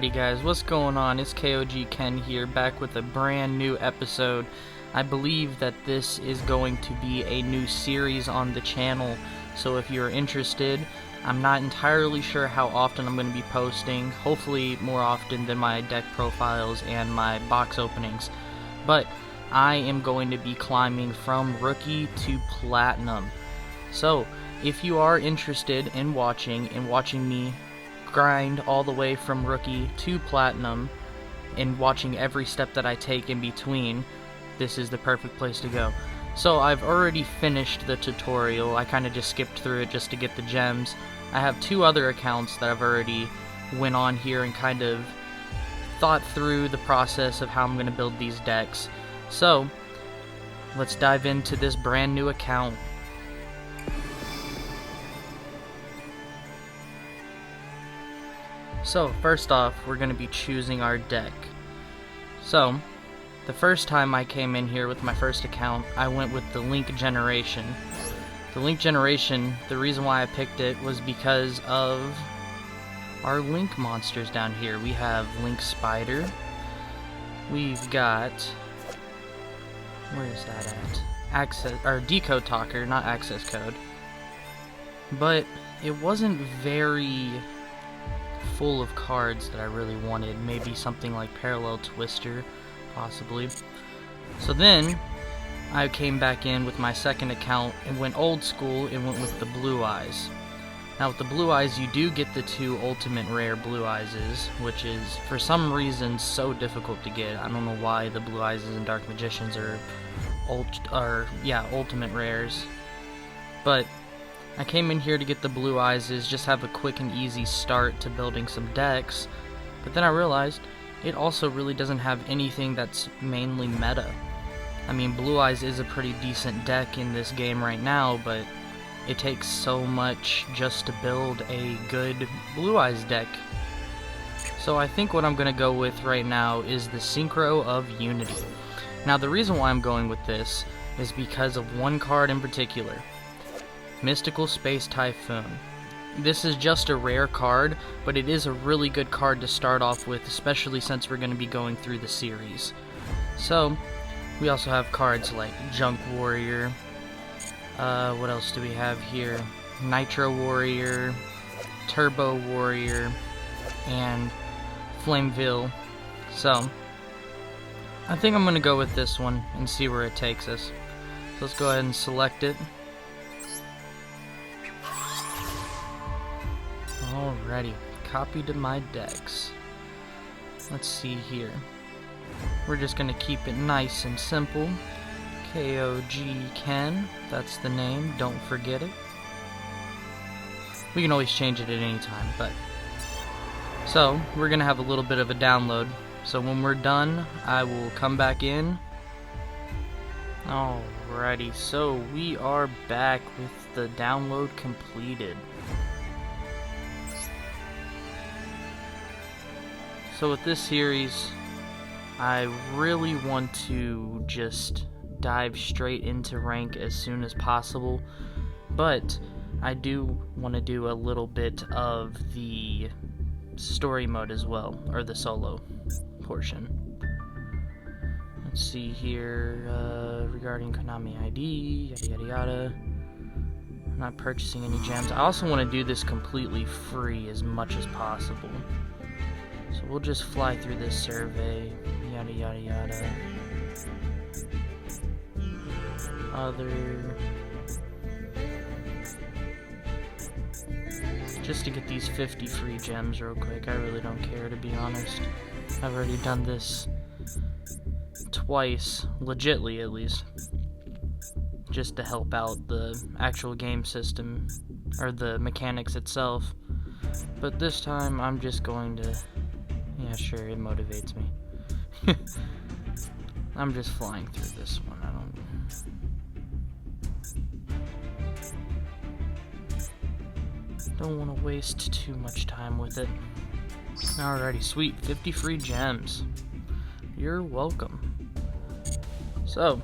Alrighty guys, what's going on? It's KOG Ken here, back with a brand new episode. I believe that this is going to be a new series on the channel, so if you're interested, I'm not entirely sure how often I'm going to be posting, hopefully more often than my deck profiles and my box openings, but I am going to be climbing from Rookie to Platinum. So, if you are interested in watching me grind all the way from Rookie to Platinum and watching every step that I take in between, this is the perfect place to go. So I've already finished the tutorial. I kind of just skipped through it just to get the gems. I have two other accounts that I've already went on here and kind of thought through the process of how I'm going to build these decks. So let's dive into this brand new account. So, first off, we're going to be choosing our deck. So, the first time I came in here with my first account, I went with the Link Generation. The Link Generation, the reason why I picked it was because of our Link monsters down here. We have Link Spider. We've got... where is that at? Decode Talker, not Access Code. But it wasn't very full of cards that I really wanted. Maybe something like Parallel Twister, possibly. So then I came back in with my second account and went old school and went with the Blue Eyes. Now with the Blue Eyes, you do get the two ultimate rare Blue Eyes, which is for some reason so difficult to get. I don't know why the Blue Eyes and Dark Magicians are ultimate rares, but I came in here to get the Blue Eyes, just have a quick and easy start to building some decks, but then I realized it also really doesn't have anything that's mainly meta. I mean, Blue Eyes is a pretty decent deck in this game right now, but it takes so much just to build a good Blue Eyes deck. So I think what I'm going to go with right now is the Synchro of Unity. Now the reason why I'm going with this is because of one card in particular. Mystical Space Typhoon. This is just a rare card, but it is a really good card to start off with, especially since we're going to be going through the series. So, we also have cards like Junk Warrior. What else do we have here? Nitro Warrior, Turbo Warrior, and Flameville. So, I think I'm going to go with this one and see where it takes us. So let's go ahead and select it. Alrighty, copy to my decks. Let's see here. We're just gonna keep it nice and simple. KOG Ken, that's the name, don't forget it. We can always change it at any time, but... So, we're gonna have a little bit of a download. So when we're done, I will come back in. Alrighty, so we are back with the download completed. So with this series, I really want to just dive straight into rank as soon as possible, but I do want to do a little bit of the story mode as well, or the solo portion. Let's see here, regarding Konami ID, yada yada yada. I'm not purchasing any gems. I also want to do this completely free as much as possible. So we'll just fly through this survey, yada yada yada. Just to get these 50 free gems real quick. I really don't care, to be honest. I've already done this twice, legitly at least, just to help out the actual game system, or the mechanics itself. But this time I'm just going to... yeah, sure, it motivates me. I'm just flying through this one. I don't want to waste too much time with it. Alrighty, sweet. 50 free gems. You're welcome. So,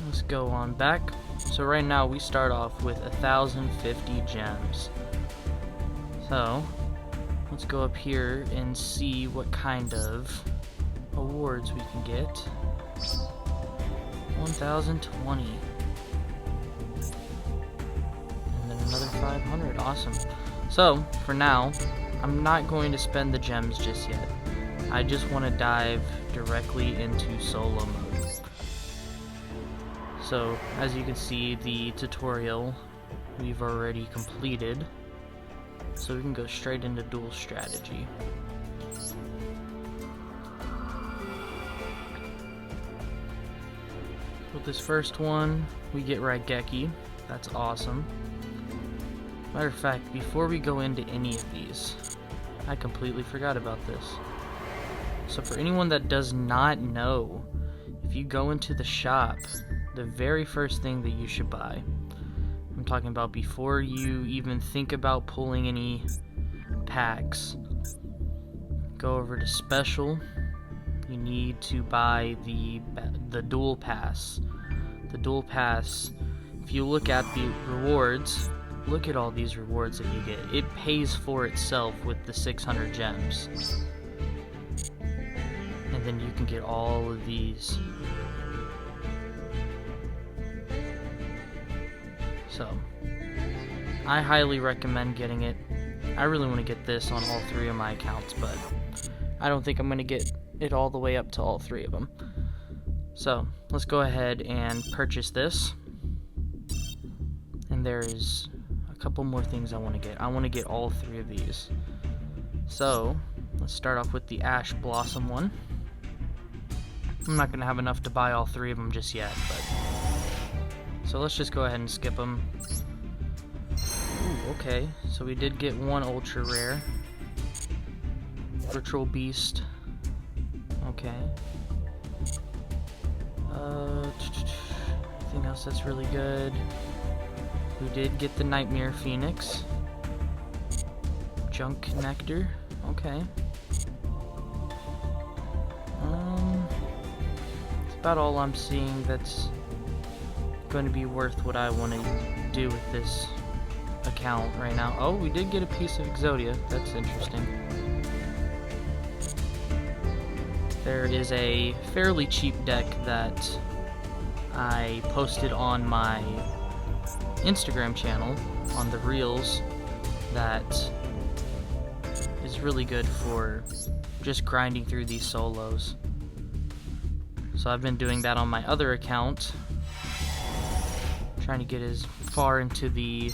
let's go on back. So right now we start off with 1,050 gems. So, let's go up here and see what kind of awards we can get. 1020. And then another 500. Awesome. So, for now, I'm not going to spend the gems just yet. I just want to dive directly into solo mode. So, as you can see, the tutorial we've already completed. So we can go straight into duel strategy. With this first one, we get Raigeki. That's awesome. Matter of fact, before we go into any of these, I completely forgot about this. So for anyone that does not know, if you go into the shop, the very first thing that you should buy, I'm talking about before you even think about pulling any packs, go over to special. You need to buy the duel pass. The duel pass, if you look at the rewards, look at all these rewards that you get. It pays for itself with the 600 gems. And then you can get all of these. So, I highly recommend getting it. I really want to get this on all 3 of my accounts, but I don't think I'm going to get it all the way up to all 3 of them. So, let's go ahead and purchase this. And there's a couple more things I want to get. I want to get all 3 of these. So, let's start off with the Ash Blossom one. I'm not going to have enough to buy all 3 of them just yet, but... So let's just go ahead and skip them. Ooh, okay, so we did get one ultra rare. Virtual Beast. Okay. Anything else that's really good? We did get the Nightmare Phoenix. Junk Nectar. Okay. That's about all I'm seeing that's going to be worth what I want to do with this account right now. Oh, we did get a piece of Exodia. That's interesting. There is a fairly cheap deck that I posted on my Instagram channel on the Reels that is really good for just grinding through these solos. So I've been doing that on my other account, trying to get as far into the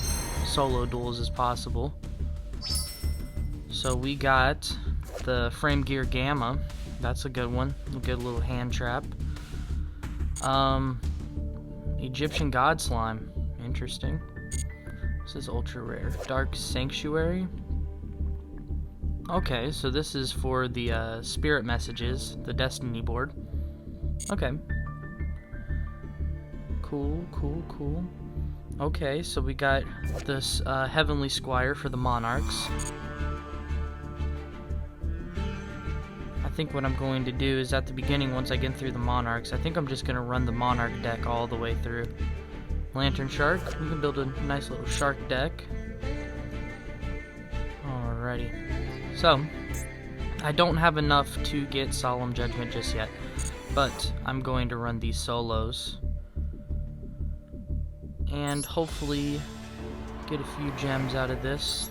solo duels as possible. So we got the Frame Gear Gamma. That's a good one. A good little hand trap. Egyptian God Slime. Interesting. This is ultra rare. Dark Sanctuary. Okay, so this is for the Spirit Messages, the Destiny board. Okay. Cool, cool, cool. Okay, so we got this Heavenly Squire for the Monarchs. I think what I'm going to do is at the beginning, once I get through the Monarchs, I think I'm just going to run the Monarch deck all the way through. Lantern Shark. We can build a nice little shark deck. Alrighty. So, I don't have enough to get Solemn Judgment just yet, but I'm going to run these solos and hopefully get a few gems out of this.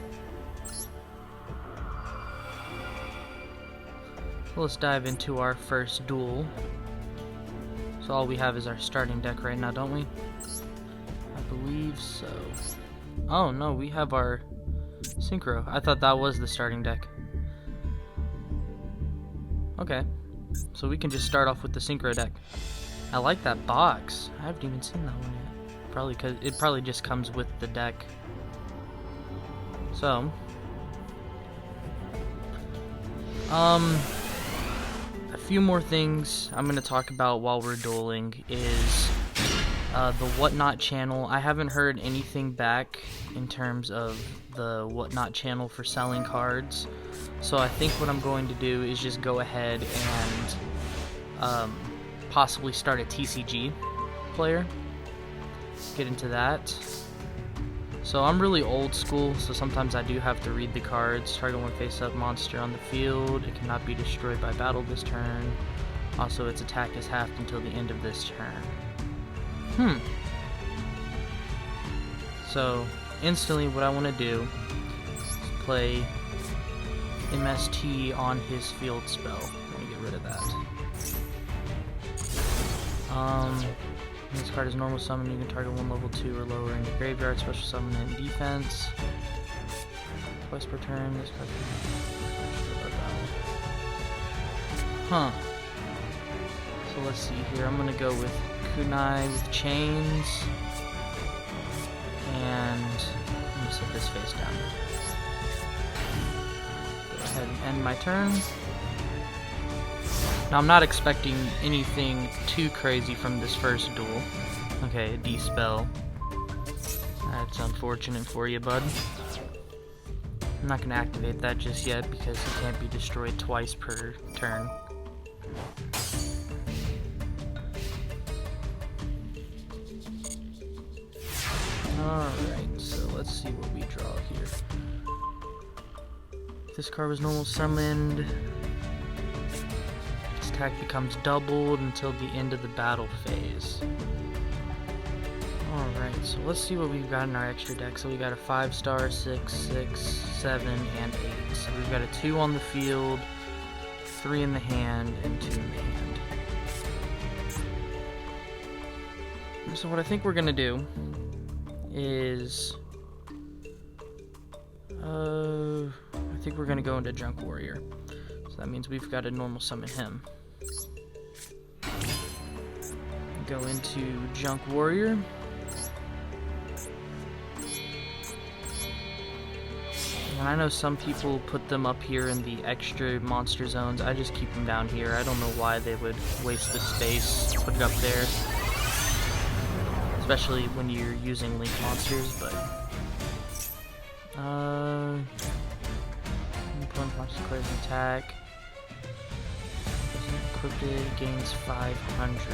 Let's dive into our first duel. So all we have is our starting deck right now, don't we? I believe so. Oh no, we have our Synchro. I thought that was the starting deck. Okay, so we can just start off with the Synchro deck. I like that box. I haven't even seen that one yet. Probably because it probably just comes with the deck. So, a few more things I'm going to talk about while we're dueling is the Whatnot channel. I haven't heard anything back in terms of the Whatnot channel for selling cards. So I think what I'm going to do is just go ahead and possibly start a TCG player. Get into that. So I'm really old school, so sometimes I do have to read the cards. Target one face-up monster on the field. It cannot be destroyed by battle this turn. Also, its attack is halved until the end of this turn. So, instantly what I want to do is play MST on his field spell. Let me get rid of that. This card is normal summon. You can target one level 2 or lower in your graveyard. Special summon and defense. Twice per turn. This card can... So let's see here. I'm gonna go with Kunai with chains. And I'm gonna set this face down. Go ahead and end my turn. Now I'm not expecting anything too crazy from this first duel. Okay, a D-spell. That's unfortunate for you, bud. I'm not going to activate that just yet because he can't be destroyed twice per turn. Alright, so let's see what we draw here. This card was normal summoned. Attack becomes doubled until the end of the battle phase. Alright, so let's see what we've got in our extra deck. So we got a 5-star, 6, 6, 7, and 8. So we've got a 2 on the field, 3 in the hand, and 2 in the hand. So what I think we're gonna do is I think we're gonna go into Junk Warrior. So that means we've got to normal summon him. Go into Junk Warrior. And I know some people put them up here in the extra monster zones. I just keep them down here. I don't know why they would waste the space to put it up there. Especially when you're using Link monsters, but... Opponent launches declares an attack. Equipped gains 500.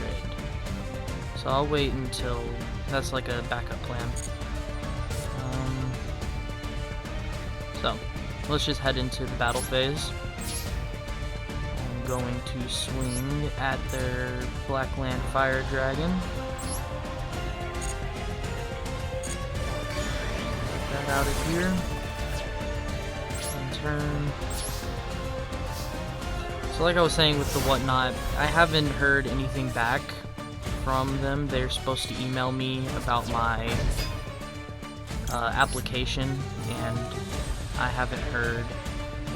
So I'll wait until that's like a backup plan. So let's just head into the battle phase. I'm going to swing at their Blackland Fire Dragon. Get that out of here. And turn. So like I was saying with the whatnot, I haven't heard anything back from them. They're supposed to email me about my application, and I haven't heard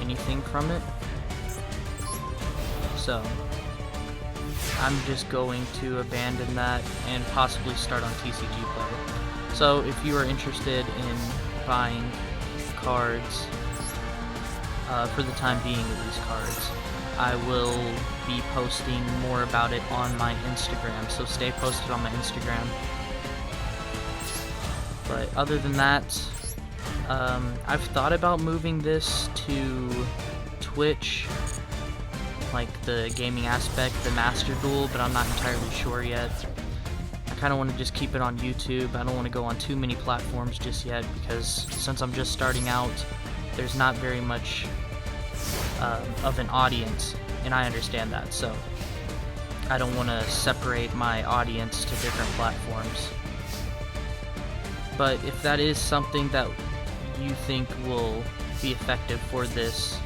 anything from it. So I'm just going to abandon that and possibly start on TCG Player. So if you are interested in buying cards, for the time being at least cards, I will be posting more about it on my Instagram, so stay posted on my Instagram. But other than that, I've thought about moving this to Twitch, like the gaming aspect, the Master Duel, but I'm not entirely sure yet. I kind of want to just keep it on YouTube. I don't want to go on too many platforms just yet, because since I'm just starting out, there's not very much of an audience, and I understand that, so I don't want to separate my audience to different platforms. But if that is something that you think will be effective for this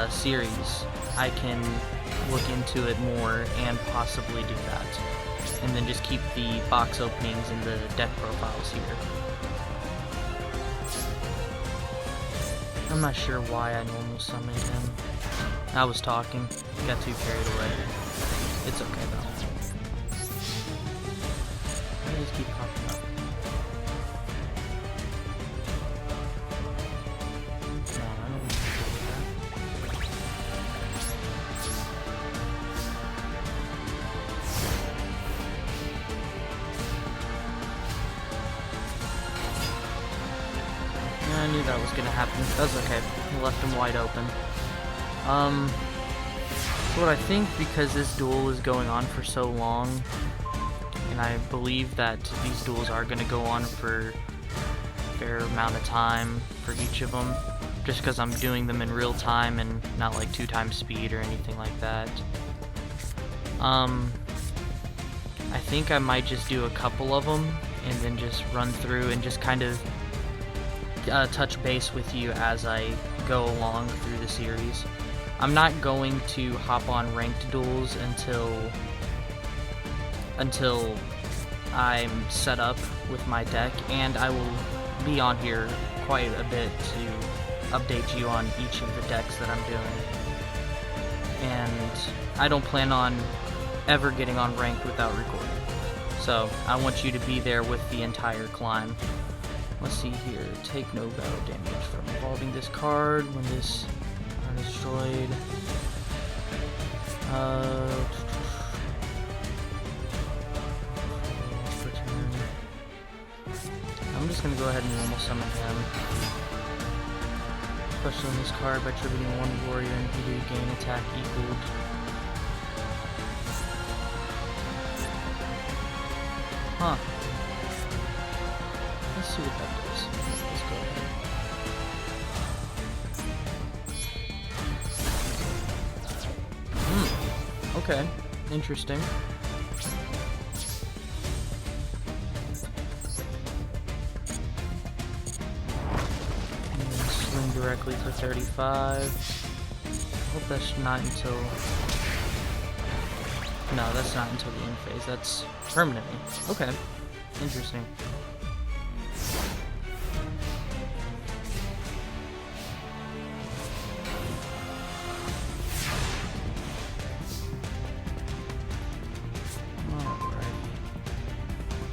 series, I can look into it more and possibly do that. And then just keep the box openings and the deck profiles here. I'm not sure why I normal summoned him. I was talking, got too carried away. It's okay though. I just keep popping up. No, I don't want to do that. Yeah, I knew that was gonna happen. That's okay. I left him wide open. So what I think, because this duel is going on for so long, and I believe that these duels are going to go on for fair amount of time for each of them, just because I'm doing them in real time and not like 2 times speed or anything like that. I think I might just do a couple of them and then just run through and just kind of touch base with you as I go along through the series. I'm not going to hop on ranked duels until I'm set up with my deck, and I will be on here quite a bit to update you on each of the decks that I'm doing. And I don't plan on ever getting on ranked without recording. So I want you to be there with the entire climb. Let's see here. Take no battle damage from evolving this card when this card is destroyed. I'm just gonna go ahead and normal summon him. Especially in this card by tributing 1 warrior and he do gain attack equaled. Huh. Let's see what that does. Let's go ahead. Okay. Interesting. And then swing directly for 35. Hope that's not until... No, that's not until the end phase. That's permanently. Okay. Interesting.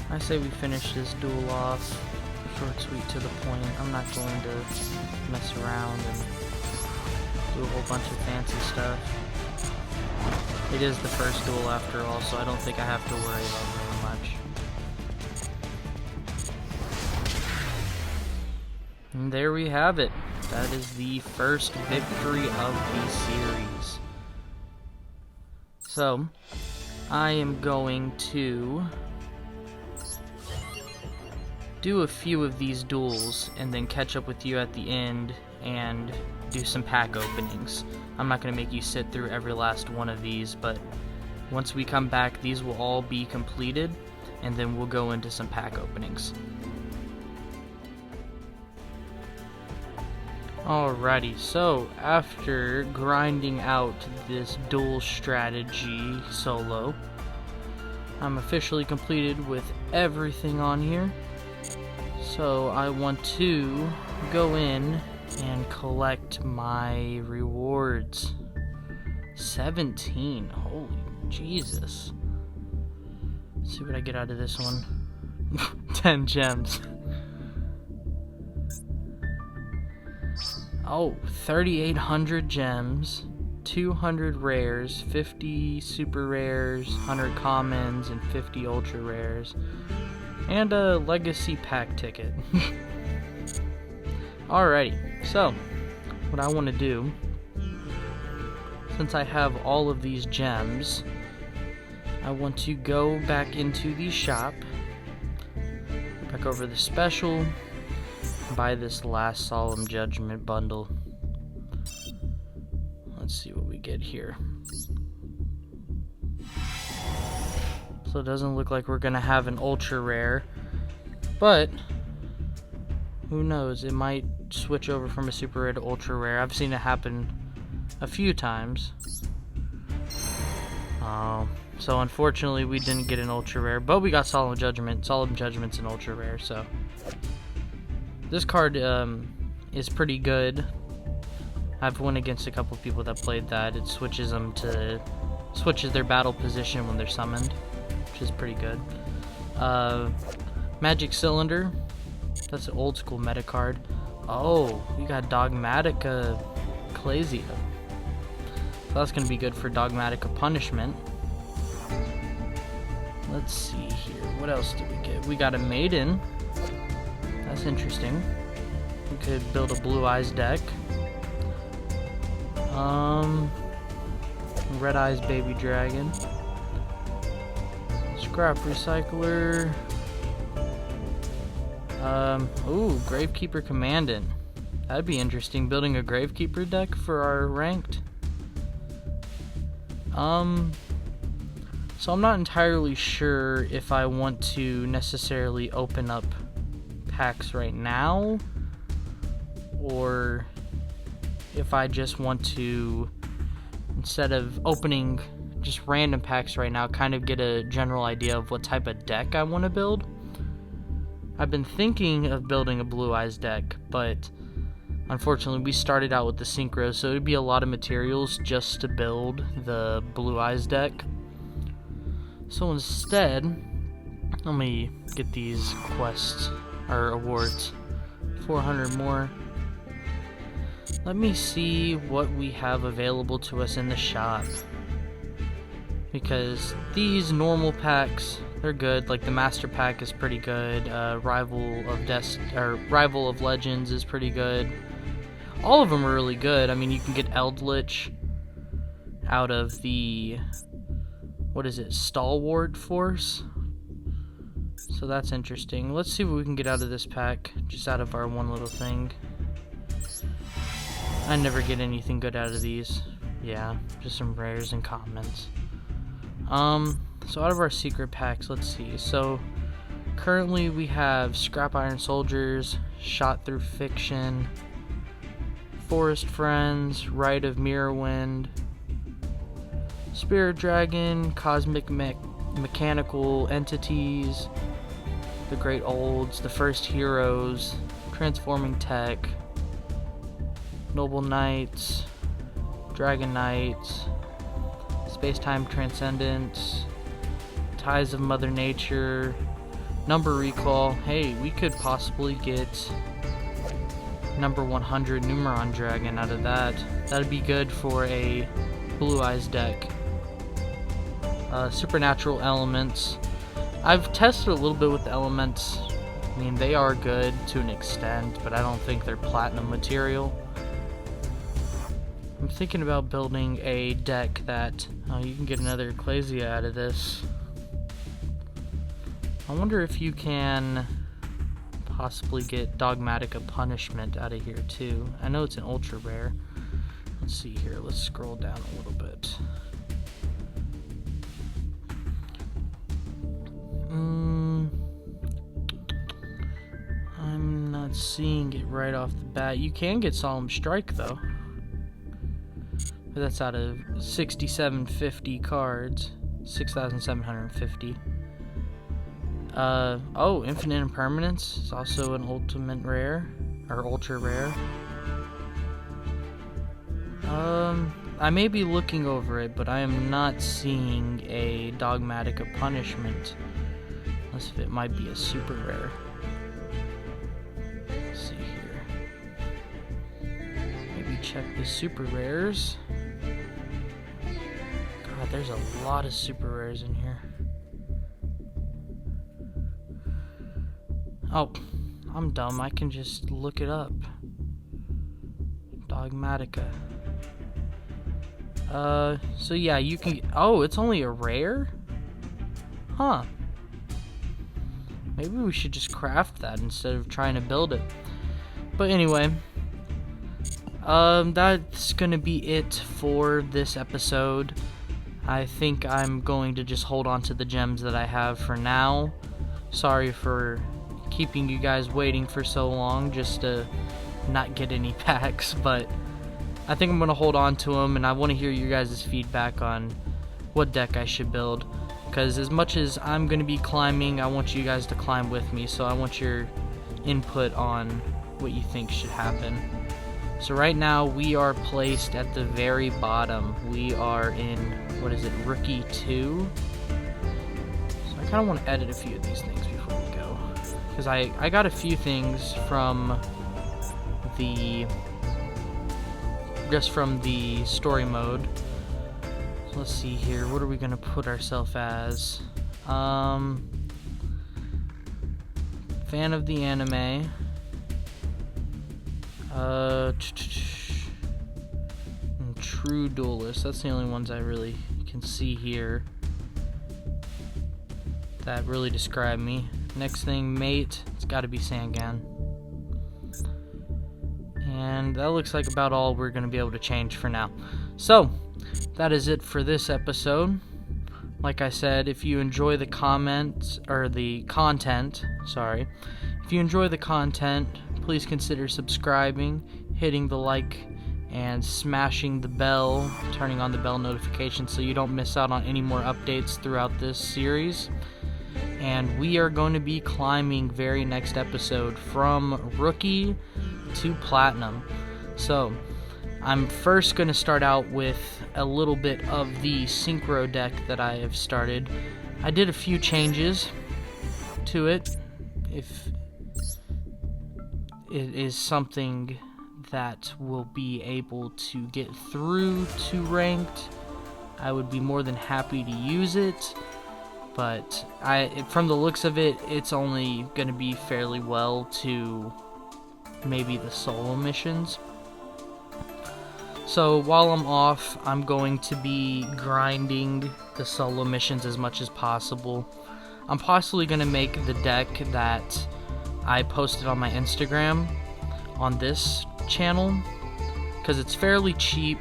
I say we finish this duel off short, sweet, to the point. I'm not going to mess around and do a whole bunch of fancy stuff. It is the first duel after all, so I don't think I have to worry about very much. And there we have it. That is the first victory of the series. So, I am going to do a few of these duels and then catch up with you at the end and do some pack openings. I'm not going to make you sit through every last one of these, but once we come back, these will all be completed, and then we'll go into some pack openings. Alrighty, so after grinding out this duel strategy solo, I'm officially completed with everything on here. So I want to go in and collect my rewards. 17, holy Jesus. Let's see what I get out of this one. 10 gems. Oh, 3,800 gems, 200 rares, 50 super rares, 100 commons, and 50 ultra rares. And a legacy pack ticket. Alrighty, so what I want to do, since I have all of these gems, I want to go back into the shop, back over the special, buy this last Solemn Judgment bundle. Let's see what we get here. So it doesn't look like we're gonna have an ultra rare, but who knows, it might switch over from a super rare to ultra rare. I've seen it happen a few times. So unfortunately we didn't get an ultra rare, but we got Solemn Judgment. Solemn Judgment's an ultra rare, so this card is pretty good. I've went against a couple people that played that. It switches their battle position when they're summoned, which is pretty good. Magic Cylinder, that's an old school meta card. Oh, we got Dogmatica Ecclesia. So that's gonna be good for Dogmatica Punishment. Let's see here, what else did we get? We got a Maiden. That's interesting. We could build a Blue Eyes deck. Red Eyes Baby Dragon. Scrap Recycler. Ooh, Gravekeeper Commandant. That'd be interesting, building a Gravekeeper deck for our ranked. So I'm not entirely sure if I want to necessarily open up packs right now, or if I just want to, instead of opening just random packs right now, kind of get a general idea of what type of deck I want to build. I've been thinking of building a Blue Eyes deck, but unfortunately we started out with the Synchro, so it'd be a lot of materials just to build the Blue Eyes deck. So instead, let me get these quests, or awards, 400 more. Let me see what we have available to us in the shop, because these normal packs, they're good. Like the Master Pack is pretty good. Rival of Legends is pretty good. All of them are really good. I mean, you can get Eldritch out of the, what is it, Stalwart Force. So that's interesting. Let's see what we can get out of this pack, just out of our one little thing. I never get anything good out of these. Yeah, just some rares and commons. So out of our secret packs, let's see. So currently we have Scrap Iron Soldiers, Shot Through Fiction, Forest Friends, Rite of Mirrorwind, Spirit Dragon, Cosmic Mechanical Entities, The Great Olds, The First Heroes, Transforming Tech, Noble Knights, Dragon Knights, Space-Time Transcendence, Ties of Mother Nature, Number Recall. Hey, we could possibly get number 100 Numeron Dragon out of that. That'd be good for a Blue Eyes deck. Supernatural Elements. I've tested a little bit with the Elements. I mean, they are good to an extent, but I don't think they're platinum material. I'm thinking about building a deck that you can get another Ecclesia out of this. I wonder if you can possibly get Dogmatica Punishment out of here too. I know it's an ultra rare. Let's see here. Let's scroll down a little bit. I'm not seeing it right off the bat. You can get Solemn Strike though. But that's out of 6,750 cards. 6,750. Oh, Infinite Impermanence is also an ultimate rare, or ultra rare. I may be looking over it, but I am not seeing a Dogmatica Punishment. Unless if it might be a super rare. Let's see here. Maybe check the super rares. God, there's a lot of super rares in here. Oh, I'm dumb. I can just look it up. Dogmatica. So yeah, you can... Oh, it's only a rare? Huh. Maybe we should just craft that instead of trying to build it. But anyway, that's gonna be it for this episode. I think I'm going to just hold on to the gems that I have for now. Sorry for keeping you guys waiting for so long just to not get any packs, but I think I'm going to hold on to them, and I want to hear you guys' feedback on what deck I should build, because as much as I'm going to be climbing, I want you guys to climb with me, so I want your input on what you think should happen. So right now we are placed at the very bottom. We are in, what is it, Rookie 2? So I kind of want to edit a few of these things before we go, because I got a few things from the story mode. So let's see here, what are we gonna put ourselves as? Fan of the anime. True duelist. That's the only ones I really can see here that really describe me. Next thing, mate. It's got to be Sangan. And that looks like about all we're going to be able to change for now. So, that is it for this episode. Like I said, if you enjoy the content, if you enjoy the content, please consider subscribing, hitting the like, and smashing the bell, turning on the bell notification so you don't miss out on any more updates throughout this series. And we are going to be climbing very next episode from Rookie to Platinum. So, I'm first going to start out with a little bit of the Synchro deck that I have started. I did a few changes to it. If it is something that will be able to get through to ranked, I would be more than happy to use it. But from the looks of it, it's only going to be fairly well to maybe the solo missions. So while I'm off, I'm going to be grinding the solo missions as much as possible. I'm possibly going to make the deck that I posted on my Instagram on this channel, because it's fairly cheap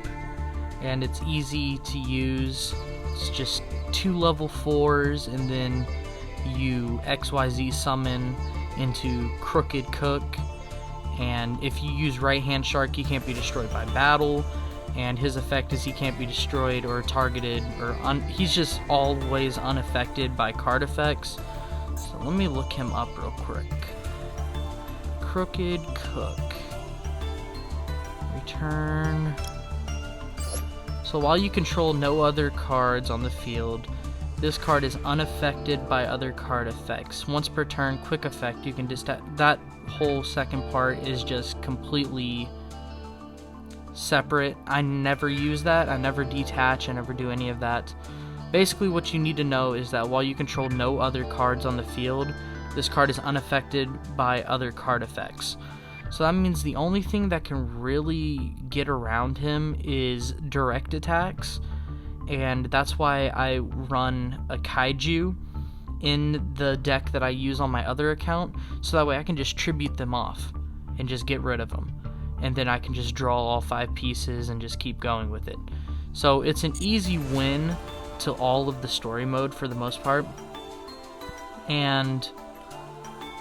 and it's easy to use. It's just 2 level 4s, and then you XYZ summon into Crooked Cook. And if you use Right Hand Shark, he can't be destroyed by battle, and his effect is he can't be destroyed or targeted, or he's just always unaffected by card effects. So let me look him up real quick. Crooked Cook. Return. So while you control no other cards on the field, this card is unaffected by other card effects. Once per turn, quick effect, you can just... That whole second part is just completely separate. I never use that. I never detach. I never do any of that. Basically, what you need to know is that while you control no other cards on the field, this card is unaffected by other card effects. So that means the only thing that can really get around him is direct attacks, and that's why I run a Kaiju in the deck that I use on my other account, so that way I can just tribute them off and just get rid of them, and then I can just draw all 5 pieces and just keep going with it. So it's an easy win to all of the story mode for the most part, and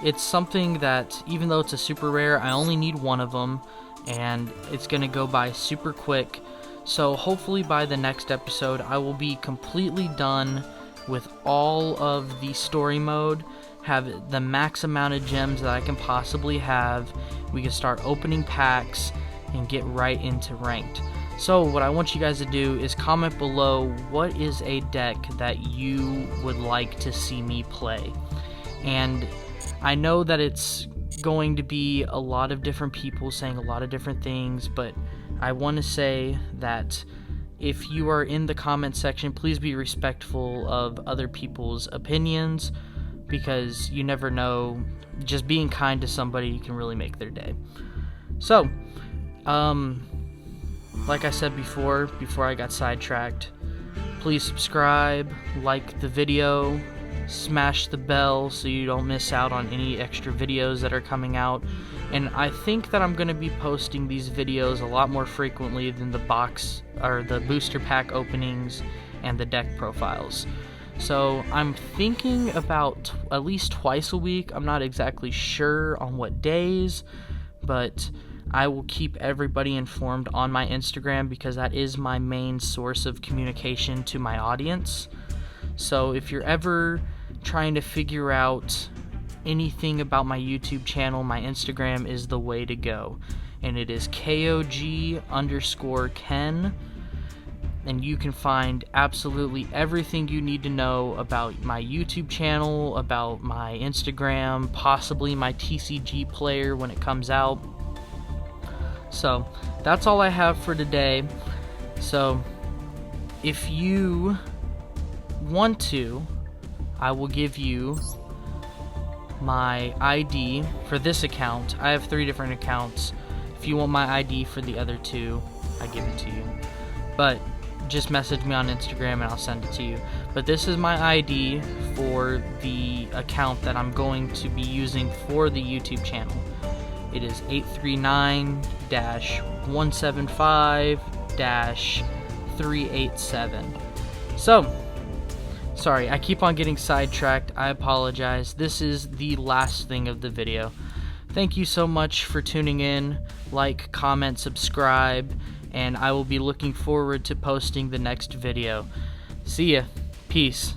it's something that, even though it's a super rare, I only need 1 of them, and it's going to go by super quick. So hopefully by the next episode, I will be completely done with all of the story mode, have the max amount of gems that I can possibly have. We can start opening packs and get right into ranked. So what I want you guys to do is comment below what is a deck that you would like to see me play. And I know that it's going to be a lot of different people saying a lot of different things, but I want to say that if you are in the comment section, please be respectful of other people's opinions, because you never know, just being kind to somebody can really make their day. So, like I said before I got sidetracked, please subscribe, like the video, smash the bell so you don't miss out on any extra videos that are coming out. And I think that I'm going to be posting these videos a lot more frequently than the box or the booster pack openings and the deck profiles. So I'm thinking about at least twice a week. I'm not exactly sure on what days, but I will keep everybody informed on my Instagram, because that is my main source of communication to my audience. So if you're ever trying to figure out anything about my YouTube channel, my Instagram is the way to go. And it is KOG_Ken. And you can find absolutely everything you need to know about my YouTube channel, about my Instagram, possibly my TCG player when it comes out. So that's all I have for today. So if you want to, I will give you my ID for this account. I have 3 different accounts. If you want my ID for the other 2, I give it to you. But just message me on Instagram and I'll send it to you. But this is my ID for the account that I'm going to be using for the YouTube channel. It is 839-175-387. So, sorry, I keep on getting sidetracked. I apologize. This is the last thing of the video. Thank you so much for tuning in. Like, comment, subscribe, and I will be looking forward to posting the next video. See ya. Peace.